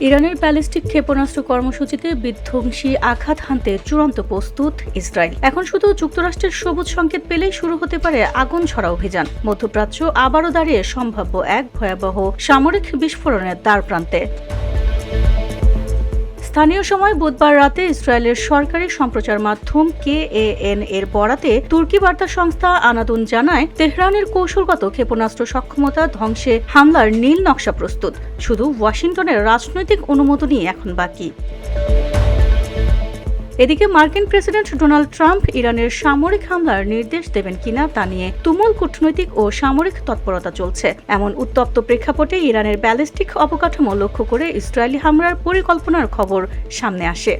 ইরানের ব্যালিস্টিক ক্ষেপণাস্ত্র কর্মসূচিতে বিধ্বংসী আঘাত হানতে চূড়ান্ত প্রস্তুত ইসরায়েল। এখন শুধু যুক্তরাষ্ট্রের সবুজ সংকেত পেলেই শুরু হতে পারে আগুন ছড়া অভিযান। মধ্যপ্রাচ্য আবারও দাঁড়িয়ে সম্ভাব্য এক ভয়াবহ সামরিক বিস্ফোরণের দ্বারপ্রান্তে। স্থানীয় সময় বুধবার রাতে ইসরায়েলের সরকারি সম্প্রচার মাধ্যম KAN এর বরাতে তুর্কি বার্তা সংস্থা আনাদুন জানায়, তেহরানের কৌশলগত ক্ষেপণাস্ত্র সক্ষমতা ধ্বংসে হামলার নীল নকশা প্রস্তুত, শুধু ওয়াশিংটনের রাজনৈতিক অনুমোদনই এখন বাকি। এদিকে মার্কিন প্রেসিডেন্ট ডোনাল্ড ট্রাম্প ইরানের সামরিক হামলার নির্দেশ দেবেন কিনা তা নিয়ে তুমুল কূটনৈতিক ও সামরিক তৎপরতা চলছে। এমন উত্তপ্ত প্রেক্ষাপটে ইরানের ব্যালিস্টিক অবকাঠামো লক্ষ্য করে ইসরায়েলি হামলার পরিকল্পনার খবর সামনে আসে।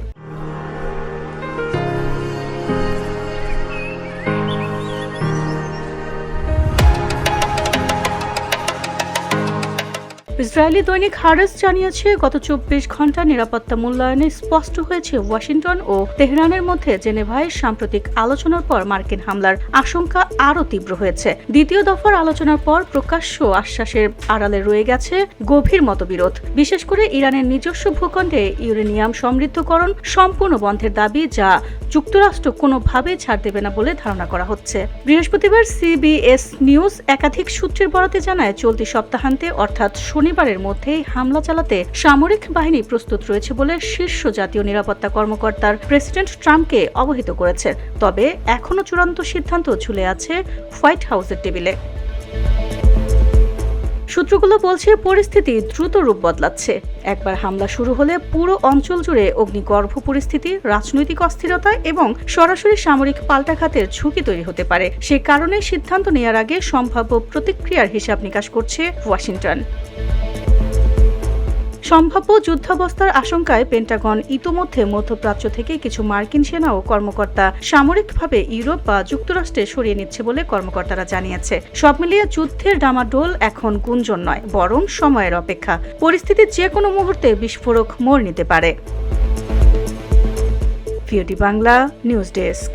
ইসরায়েলি দৈনিক হারেস জানিয়েছে, গত 24 ঘন্টা নিরাপত্তা মূল্যায়নে স্পষ্ট হয়েছে ওয়াশিংটন ও তেহরানের মধ্যে জেনেভায় সাম্প্রতিক আলোচনার পর মার্কিন হামলার আশঙ্কা আরও তীব্র হয়েছে। দ্বিতীয় দফার আলোচনার পর প্রকাশ্য আশ্বাসের আড়ালে রয়ে গেছে গভীর মতবিরোধ, বিশেষ করে ইরানের নিজস্ব ভূখণ্ডে ইউরেনিয়াম সমৃদ্ধকরণ সম্পূর্ণ বন্ধের দাবি, যা যুক্তরাষ্ট্র কোনোভাবেই ছাড় দেবে না বলে ধারণা করা হচ্ছে। বৃহস্পতিবার CBS নিউজ একাধিক সূত্রের বরাতে জানায়, চলতি সপ্তাহান্তে অর্থাৎ শনিবারের মধ্যেই হামলা চালাতে সামরিক বাহিনী প্রস্তুত রয়েছে বলে শীর্ষ জাতীয় নিরাপত্তা কর্মকর্তার প্রেসিডেন্ট ট্রাম্পকে অবহিত করেছে। তবে এখনও চূড়ান্ত সিদ্ধান্ত ঝুলে আছে হোয়াইট হাউসের টেবিলে। সূত্রগুলো বলছে, পরিস্থিতি দ্রুত রূপ বদলাচ্ছে। একবার হামলা শুরু হলে পুরো অঞ্চল জুড়ে অগ্নিগর্ভ পরিস্থিতি, রাজনৈতিক অস্থিরতা এবং সরাসরি সামরিক পাল্টাঘাতের ঝুঁকি তৈরি হতে পারে। সে কারণে সিদ্ধান্ত নেওয়ার আগে সম্ভাব্য প্রতিক্রিয়ার হিসাব নিকাশ করছে ওয়াশিংটন। সম্ভাব্য যুদ্ধাবস্থার আশঙ্কায় পেন্টাগন ইতোমধ্যে মধ্যপ্রাচ্য থেকে কিছু মার্কিন সেনা ও কর্মকর্তা সামরিকভাবে ইউরোপ বা যুক্তরাষ্ট্রে সরিয়ে নিচ্ছে বলে কর্মকর্তারা জানিয়েছে। সব মিলিয়ে যুদ্ধের ডামাডোল এখন গুঞ্জন নয়, বরং সময়ের অপেক্ষা। পরিস্থিতি যে কোনো মুহূর্তে বিস্ফোরক মোড় নিতে পারে। ভিওটি বাংলা নিউজ ডেস্ক।